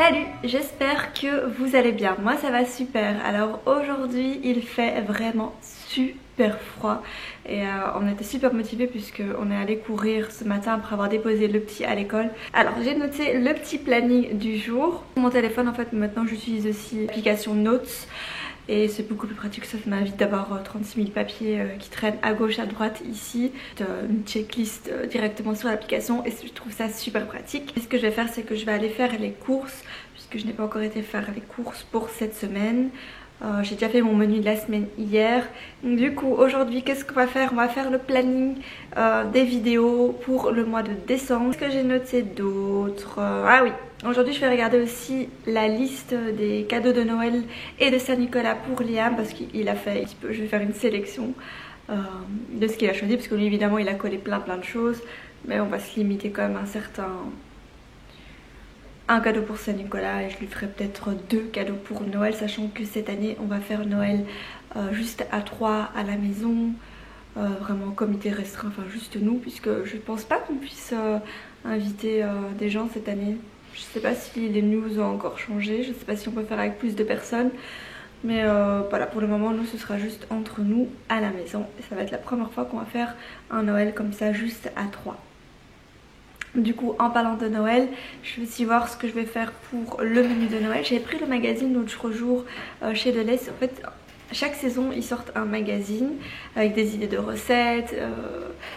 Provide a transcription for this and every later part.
Salut, j'espère que vous allez bien. Moi ça va super. Alors aujourd'hui il fait vraiment super froid et on était super motivés puisqu'on est allé courir ce matin après avoir déposé le petit à l'école. Alors j'ai noté le petit planning du jour. Mon téléphone en fait maintenant j'utilise aussi l'application Notes. Et c'est beaucoup plus pratique, ça m'invite d'avoir 36 000 papiers qui traînent à gauche, à droite ici. Une checklist directement sur l'application et je trouve ça super pratique. Et ce que je vais faire, c'est que je vais aller faire les courses, puisque je n'ai pas encore été faire les courses pour cette semaine. J'ai déjà fait mon menu de la semaine hier. Du coup aujourd'hui qu'est-ce qu'on va faire? On va faire le planning des vidéos pour le mois de décembre. Qu'est-ce que j'ai noté d'autre? Ah oui, aujourd'hui je vais regarder aussi la liste des cadeaux de Noël et de Saint-Nicolas pour Liam, parce qu'il a fait un petit peu, je vais faire une sélection de ce qu'il a choisi, parce que lui évidemment il a collé plein de choses, mais on va se limiter quand même à un cadeau pour Saint-Nicolas et je lui ferai peut-être 2 cadeaux pour Noël, sachant que cette année on va faire Noël juste à 3 à la maison, vraiment comité restreint, enfin juste nous, puisque je pense pas qu'on puisse inviter des gens cette année. Je sais pas si les news ont encore changé, je sais pas si on peut faire avec plus de personnes, mais voilà, pour le moment nous ce sera juste entre nous à la maison et ça va être la première fois qu'on va faire un Noël comme ça juste à 3. Du coup en parlant de Noël, je vais aussi voir ce que je vais faire pour le menu de Noël. J'ai pris le magazine l'autre jour chez Deleuze. En fait chaque saison ils sortent un magazine avec des idées de recettes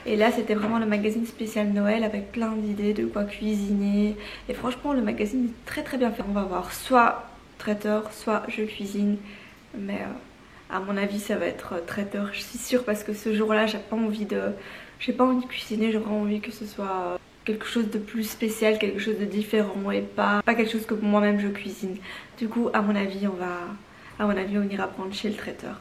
et là c'était vraiment le magazine spécial Noël avec plein d'idées de quoi cuisiner. Et franchement le magazine est très bien fait. On va voir soit traiteur, soit je cuisine, mais à mon avis ça va être traiteur, je suis sûre, parce que ce jour là j'ai pas envie de cuisiner, j'ai vraiment envie que ce soit quelque chose de plus spécial, quelque chose de différent et pas quelque chose que moi-même je cuisine. Du coup à mon avis on ira prendre chez le traiteur.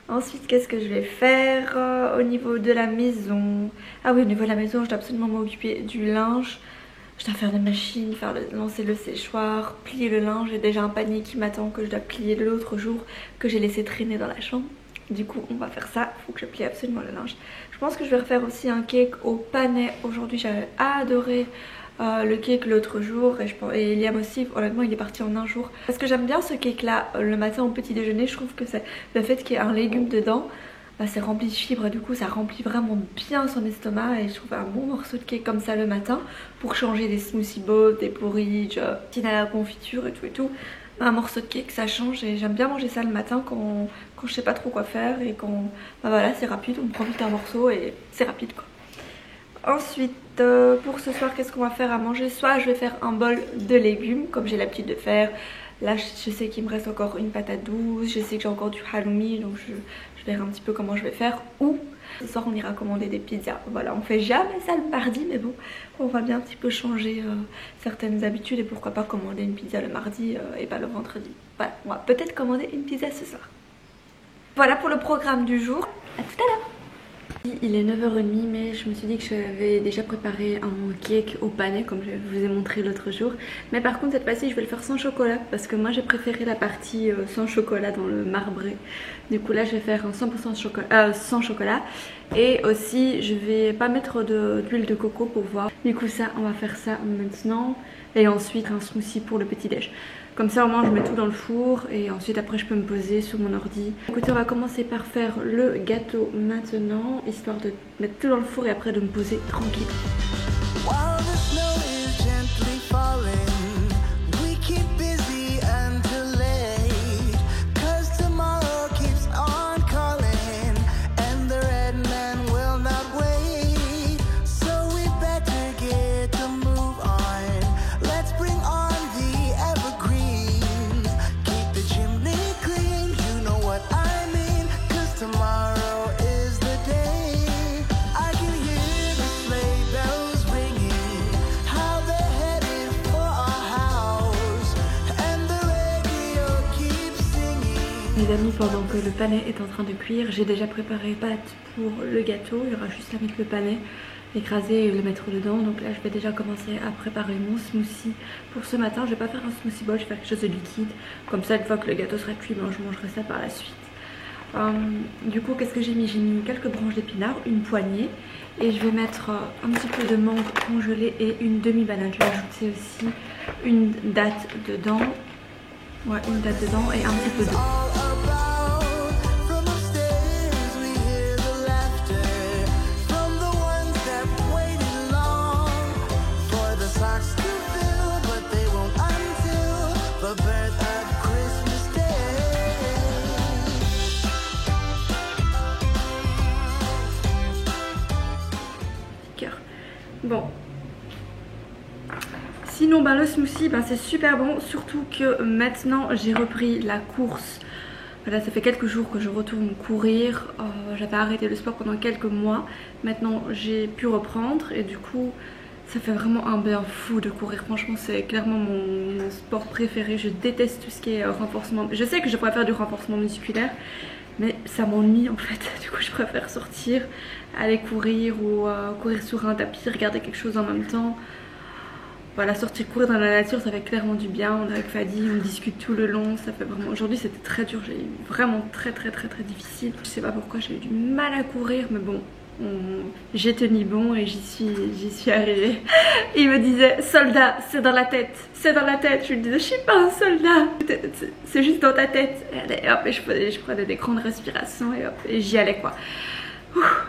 Ensuite qu'est-ce que je vais faire au niveau de la maison? Ah oui, au niveau de la maison je dois absolument m'occuper du linge. Je dois faire des machines, lancer le séchoir, plier le linge. J'ai déjà un panier qui m'attend que je dois plier l'autre jour, que j'ai laissé traîner dans la chambre. Du coup on va faire ça, il faut que je plie absolument le linge. Je pense que je vais refaire aussi un cake au panais aujourd'hui. J'avais adoré le cake l'autre jour et Liam aussi, honnêtement il est parti en un jour. Parce que j'aime bien ce cake là le matin au petit déjeuner. Je trouve que c'est le fait qu'il y ait un légume dedans, c'est rempli de fibres, du coup ça remplit vraiment bien son estomac. Et je trouve un bon morceau de cake comme ça le matin pour changer des smoothie bowls, des porridge, à la confiture et tout. Un morceau de cake ça change et j'aime bien manger ça le matin quand je sais pas trop quoi faire et quand voilà, c'est rapide, on prend vite un morceau et c'est rapide quoi. Ensuite pour ce soir qu'est-ce qu'on va faire à manger? Soit je vais faire un bol de légumes comme j'ai l'habitude de faire. Là je sais qu'il me reste encore une patate douce, je sais que j'ai encore du halloumi, donc je verrai un petit peu comment je vais faire. Ou ce soir on ira commander des pizzas. Voilà, on fait jamais ça le mardi, mais bon, on va bien un petit peu changer certaines habitudes et pourquoi pas commander une pizza le mardi et pas le vendredi. Voilà, on va peut-être commander une pizza ce soir. Voilà pour le programme du jour, à tout à l'heure. Il est 9h30, mais je me suis dit que j'avais déjà préparé un cake au panais comme je vous ai montré l'autre jour. Mais par contre cette fois-ci je vais le faire sans chocolat, parce que moi j'ai préféré la partie sans chocolat dans le marbré. Du coup là je vais faire un 100% sans chocolat. Et aussi je vais pas mettre d'huile de coco pour voir. Du coup ça, on va faire ça maintenant. Et ensuite un smoothie pour le petit déj. Comme ça au moins je mets tout dans le four et ensuite après je peux me poser sur mon ordi. Écoutez, on va commencer par faire le gâteau maintenant, histoire de mettre tout dans le four et après de me poser tranquille. Les amis, pendant que le panais est en train de cuire, j'ai déjà préparé les pâtes pour le gâteau. Il y aura juste à mettre le panais, l'écraser et le mettre dedans. Donc là je vais déjà commencer à préparer mon smoothie pour ce matin. Je vais pas faire un smoothie bowl, je vais faire quelque chose de liquide. Comme ça une fois que le gâteau sera cuit, je mangerai ça par la suite. Du coup, qu'est-ce que j'ai mis? J'ai mis quelques branches d'épinards, une poignée. Et je vais mettre un petit peu de mangue congelée et une demi-banane. Je vais ajouter aussi une date dedans. Ouais, une date dedans et un petit peu d'eau. Bon, sinon le smoothie c'est super bon, surtout que maintenant j'ai repris la course. Voilà, ça fait quelques jours que je retourne courir. J'avais arrêté le sport pendant quelques mois, maintenant j'ai pu reprendre et du coup ça fait vraiment un bien fou de courir. Franchement c'est clairement mon sport préféré. Je déteste tout ce qui est renforcement. Je sais que je pourrais faire du renforcement musculaire, mais ça m'ennuie en fait. Du coup je préfère sortir, aller courir ou courir sur un tapis, regarder quelque chose en même temps. Voilà, sortir courir dans la nature ça fait clairement du bien. On est avec Fadi, on discute tout le long. Ça fait vraiment, aujourd'hui c'était très dur, j'ai eu vraiment très difficile. Je sais pas pourquoi j'ai eu du mal à courir, mais bon, j'ai tenu bon et j'y suis arrivée. Il me disait soldat, c'est dans la tête, c'est dans la tête. Je lui disais je suis pas un soldat, c'est juste dans ta tête. Et hop, et je prenais des grandes respirations et hop, et j'y allais quoi.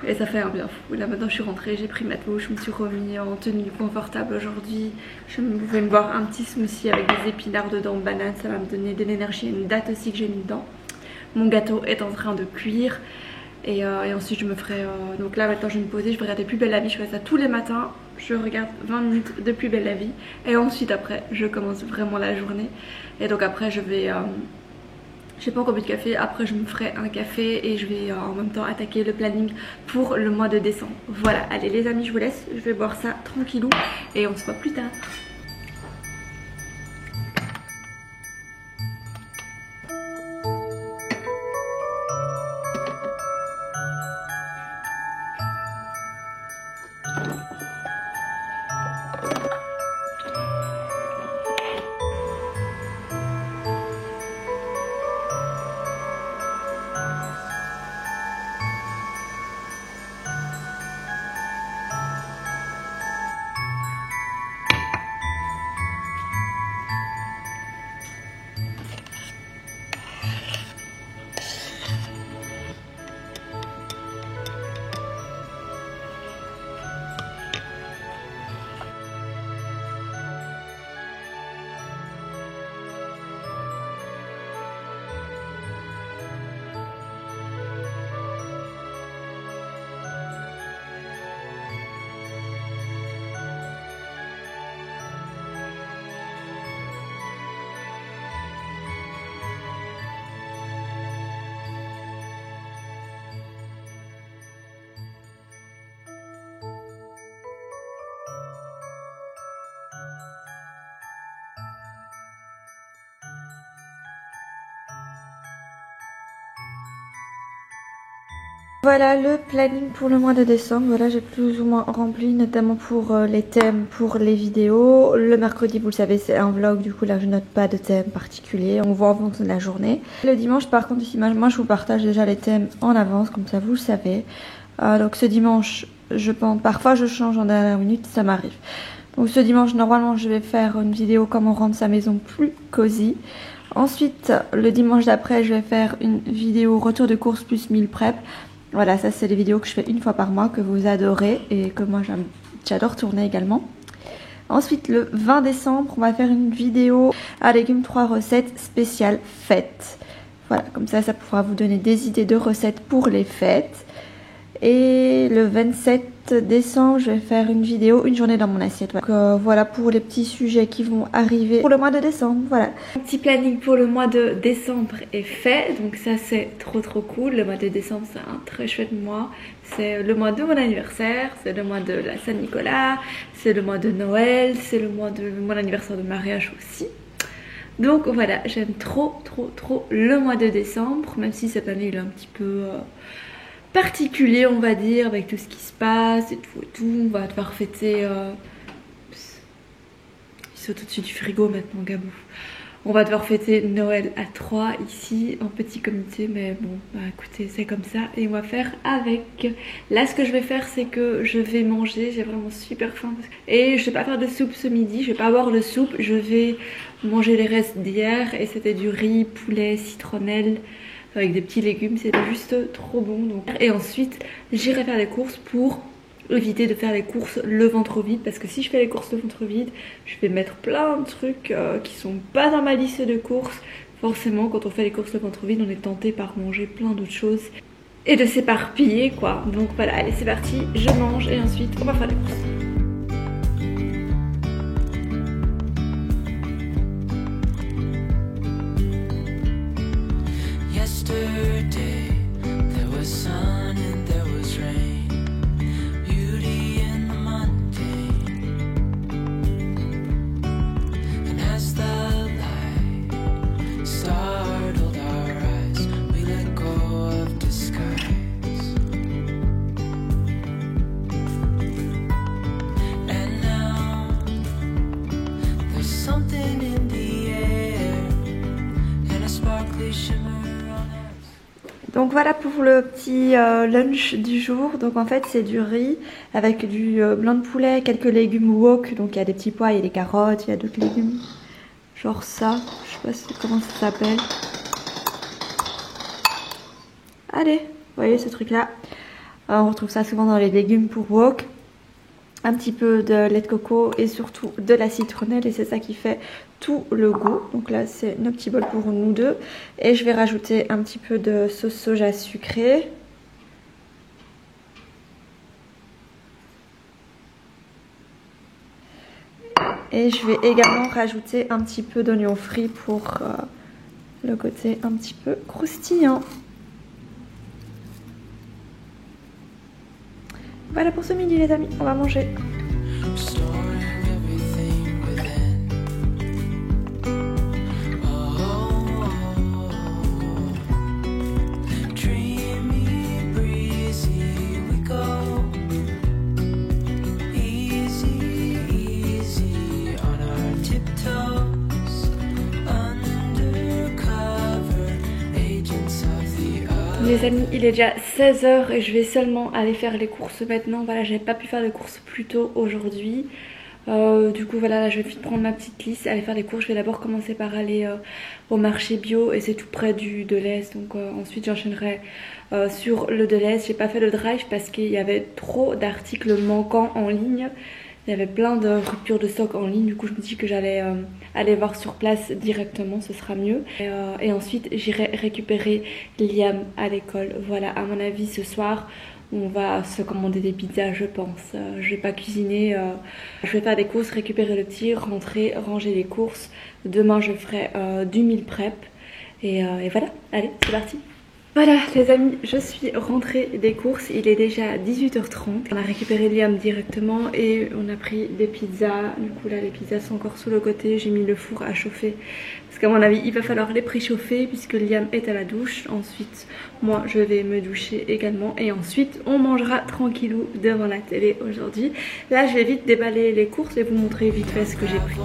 Et ça fait un bien fou. Là maintenant je suis rentrée, j'ai pris ma douche, je me suis remis en tenue confortable aujourd'hui. Je vais me boire un petit smoothie avec des épinards dedans, banane, ça va me donner de l'énergie. Une date aussi que j'ai mis dedans. Mon gâteau est en train de cuire. Et ensuite je me ferai, donc là maintenant je vais me poser, je vais regarder Plus belle la vie, je fais ça tous les matins. Je regarde 20 minutes de Plus belle la vie. Et ensuite après je commence vraiment la journée. Et donc après je vais... j'ai pas encore bu de café, après je me ferai un café et je vais en même temps attaquer le planning pour le mois de décembre. Voilà, allez les amis, je vous laisse, je vais boire ça tranquillou et on se voit plus tard. Voilà le planning pour le mois de décembre. Voilà, j'ai plus ou moins rempli, notamment pour les thèmes, pour les vidéos. Le mercredi, vous le savez, c'est un vlog, du coup là je note pas de thème particulier, on voit en fonction de la journée. Le dimanche par contre ici, moi je vous partage déjà les thèmes en avance, comme ça vous le savez. Donc ce dimanche, je pense, parfois je change en dernière minute, ça m'arrive. Donc ce dimanche, normalement je vais faire une vidéo comment rendre sa maison plus cosy. Ensuite, le dimanche d'après, je vais faire une vidéo retour de course plus meal prep. Voilà, ça c'est les vidéos que je fais une fois par mois, que vous adorez et que moi j'adore tourner également. Ensuite, le 20 décembre, on va faire une vidéo à légumes 3 recettes spéciales fêtes. Voilà, comme ça pourra vous donner des idées de recettes pour les fêtes. Et le 27 décembre, je vais faire une vidéo, une journée dans mon assiette. Donc voilà pour les petits sujets qui vont arriver pour le mois de décembre. Voilà. Un petit planning pour le mois de décembre est fait. Donc ça c'est trop cool. Le mois de décembre c'est un très chouette mois. C'est le mois de mon anniversaire, c'est le mois de la Saint-Nicolas, c'est le mois de Noël, c'est le mois de mon anniversaire de mariage aussi. Donc voilà, j'aime trop le mois de décembre. Même si cette année il est un petit peu... particulier on va dire, avec tout ce qui se passe et tout, on va devoir fêter il saute au-dessus du frigo maintenant Gabou, On va devoir fêter Noël à 3 ici en petit comité, mais bon bah écoutez c'est comme ça et on va faire avec. Là ce que je vais faire c'est que je vais manger, j'ai vraiment super faim et je vais pas faire de soupe ce midi, je vais pas boire de soupe, je vais manger les restes d'hier et c'était du riz, poulet, citronnelle avec des petits légumes, c'était juste trop bon donc. Et ensuite j'irai faire les courses pour éviter de faire les courses le ventre vide, parce que si je fais les courses le ventre vide je vais mettre plein de trucs qui sont pas dans ma liste de courses. Forcément quand on fait les courses le ventre vide on est tenté par manger plein d'autres choses et de s'éparpiller quoi. Donc voilà, allez c'est parti, je mange et ensuite on va faire les courses. Donc voilà pour le petit lunch du jour. Donc en fait c'est du riz avec du blanc de poulet, quelques légumes wok. Donc il y a des petits pois, il y a des carottes, il y a d'autres légumes. Genre ça, je sais pas comment ça s'appelle. Allez, vous voyez ce truc là. On retrouve ça souvent dans les légumes pour wok. Un petit peu de lait de coco et surtout de la citronnelle et c'est ça qui fait tout le goût. Donc là c'est nos petits bols pour nous deux et je vais rajouter un petit peu de sauce soja sucrée. Et je vais également rajouter un petit peu d'oignon frit pour le côté un petit peu croustillant. Voilà pour ce midi les amis, on va manger. Les amis, il est déjà 16 h et je vais seulement aller faire les courses maintenant. Voilà, j'avais pas pu faire les courses plus tôt aujourd'hui. Du coup voilà, là, je vais vite prendre ma petite liste, aller faire les courses. Je vais d'abord commencer par aller au marché bio et c'est tout près du Delhaize. Donc ensuite j'enchaînerai sur le Delhaize. J'ai pas fait le drive parce qu'il y avait trop d'articles manquants en ligne. Il y avait plein de ruptures de stock en ligne, du coup je me dis que j'allais aller voir sur place directement, ce sera mieux. Et ensuite j'irai récupérer Liam à l'école. Voilà, à mon avis ce soir on va se commander des pizzas je pense. Je vais pas cuisiner, je vais faire des courses, récupérer le petit, rentrer, ranger les courses. Demain je ferai du meal prep et voilà, allez c'est parti. Voilà les amis, je suis rentrée des courses, il est déjà 18 h 30. On a récupéré Liam directement et on a pris des pizzas. Du coup là les pizzas sont encore sous le côté, j'ai mis le four à chauffer. Parce qu'à mon avis il va falloir les préchauffer puisque Liam est à la douche. Ensuite moi je vais me doucher également et ensuite on mangera tranquillou devant la télé aujourd'hui. Là je vais vite déballer les courses et vous montrer vite fait ce que j'ai pris.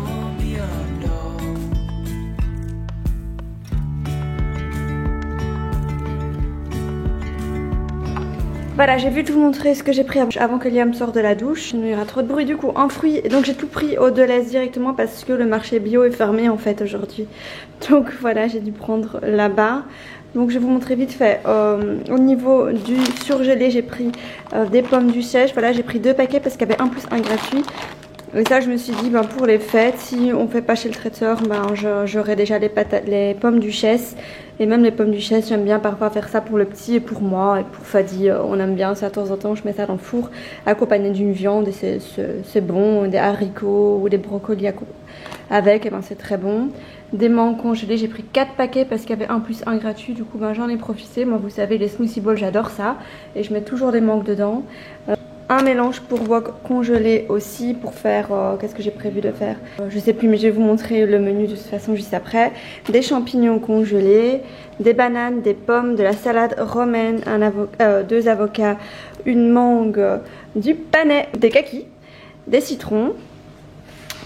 Voilà, j'ai vu tout vous montrer ce que j'ai pris avant que Liam sorte de la douche. Il y aura trop de bruit du coup en fruits. Donc j'ai tout pris au Delhaize directement parce que le marché bio est fermé en fait aujourd'hui. Donc voilà, j'ai dû prendre là-bas. Donc je vais vous montrer vite fait. Au niveau du surgelé, j'ai pris des pommes du Sèche. Voilà, j'ai pris 2 paquets parce qu'il y avait 1 plus 1 gratuit. Et ça je me suis dit pour les fêtes, si on fait pas chez le traiteur, j'aurai déjà les pommes duchesse. Et même les pommes duchesse, j'aime bien parfois faire ça pour le petit et pour moi. Et pour Fadi, on aime bien ça de temps en temps. Je mets ça dans le four accompagné d'une viande et c'est bon. Des haricots ou des brocolis avec, et c'est très bon. Des mangues congelées, j'ai pris 4 paquets parce qu'il y avait 1 plus 1 gratuit. Du coup j'en ai profité. Moi vous savez les smoothie bowls j'adore ça. Et je mets toujours des mangues dedans. Un mélange pour wok congelé aussi pour faire, qu'est-ce que j'ai prévu de faire, je sais plus mais je vais vous montrer le menu de toute façon juste après. Des champignons congelés, des bananes, des pommes, de la salade romaine, 2 avocats, une mangue, du panais, des kakis, des citrons,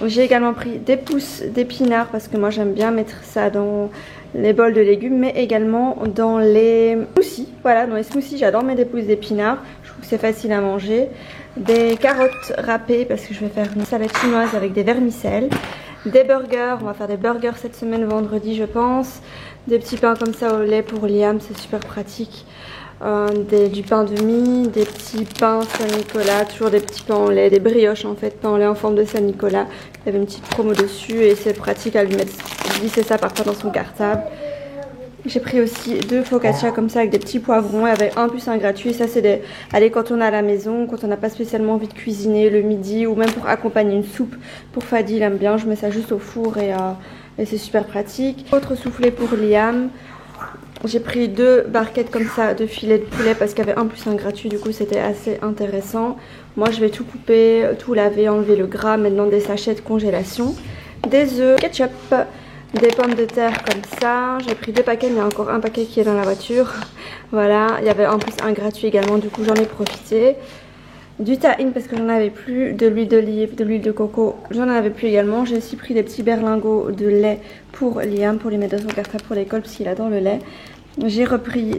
J'ai également pris des pousses d'épinards parce que moi j'aime bien mettre ça dans les bols de légumes, mais également dans les smoothies. Voilà, dans les smoothies, j'adore mettre des pousses d'épinards. Je trouve que c'est facile à manger. Des carottes râpées parce que je vais faire une salade chinoise avec des vermicelles. Des burgers, on va faire des burgers cette semaine vendredi je pense. Des petits pains comme ça au lait pour Liam, c'est super pratique. Du pain de mie, des petits pains Saint-Nicolas, toujours des petits pains au lait, des brioches en fait, pain au lait en forme de Saint-Nicolas. Il y avait une petite promo dessus et c'est pratique à lui mettre, glisser ça parfois dans son cartable. J'ai pris aussi 2 focaccia comme ça avec des petits poivrons. Il y avait un plus un gratuit. Ça c'est des... Allez, quand on est à la maison, quand on n'a pas spécialement envie de cuisiner le midi ou même pour accompagner une soupe. Pour Fadi, il aime bien. Je mets ça juste au four et c'est super pratique. Autre soufflé pour Liam. J'ai pris 2 barquettes comme ça de filets de poulet parce qu'il y avait un plus un gratuit. Du coup c'était assez intéressant. Moi je vais tout couper, tout laver, enlever le gras, mettre dans des sachets de congélation. Des œufs, ketchup. Des pommes de terre comme ça. J'ai pris 2 paquets, mais il y a encore un paquet qui est dans la voiture. Voilà, il y avait en plus un gratuit également, du coup j'en ai profité. Du tahine parce que j'en avais plus, de l'huile d'olive, de l'huile de coco, j'en avais plus également. J'ai aussi pris des petits berlingots de lait pour Liam, pour les mettre dans son cartable pour l'école parce qu'il adore le lait. J'ai repris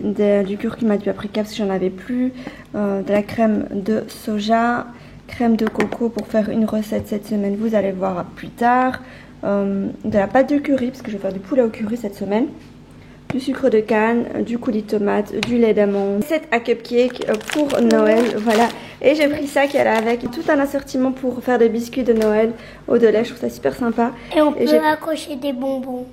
du curcuma, du paprika parce que j'en avais plus, de la crème de soja, crème de coco pour faire une recette cette semaine, vous allez voir plus tard. De la pâte de curry parce que je vais faire du poulet au curry cette semaine, du sucre de canne, du coulis de tomate, du lait d'amande, 7 à cupcake pour Noël, voilà. Et j'ai pris ça qui allait avec, tout un assortiment pour faire des biscuits de Noël au de lait, je trouve ça super sympa. Et on peut accrocher des bonbons.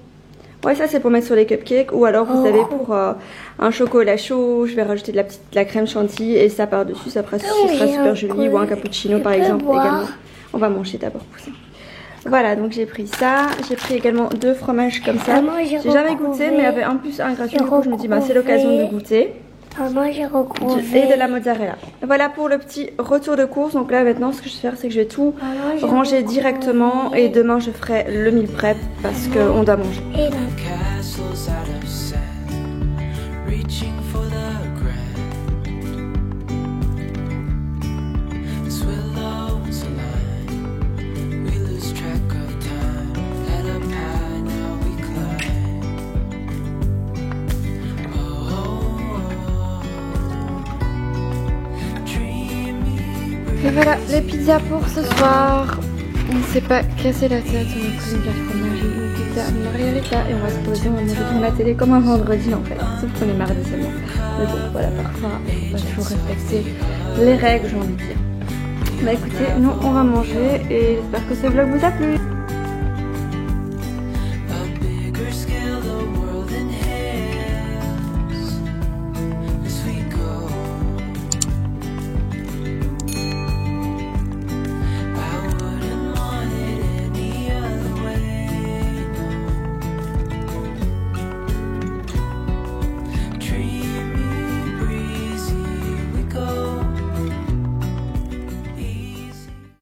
Ouais, ça c'est pour mettre sur les cupcakes, ou alors vous savez pour un chocolat chaud, je vais rajouter de la crème chantilly et ça par dessus, ça sera super joli, ou un cappuccino par exemple également. On va manger d'abord pour ça. Voilà, donc j'ai pris ça. J'ai pris également 2 fromages comme ça. J'ai jamais goûté, mais il y avait en plus un gratuit. Du coup, je me dis, bah, c'est l'occasion de goûter. Moi, j'ai recouvré. Et de la mozzarella. Voilà pour le petit retour de course. Donc là, maintenant, ce que je vais faire, c'est que je vais tout ranger directement. Et demain, je ferai le meal prep parce qu'on doit manger. Et voilà les pizzas pour ce soir. On ne s'est pas cassé la tête, on a pris une carte fromage, une pizza, une margarita et on va se poser, on va manger devant la télé comme un vendredi en fait. Sauf qu'on est mardi seulement. Mais bon voilà, parfois on va toujours respecter les règles, j'ai envie de dire. Bah écoutez, nous on va manger et j'espère que ce vlog vous a plu.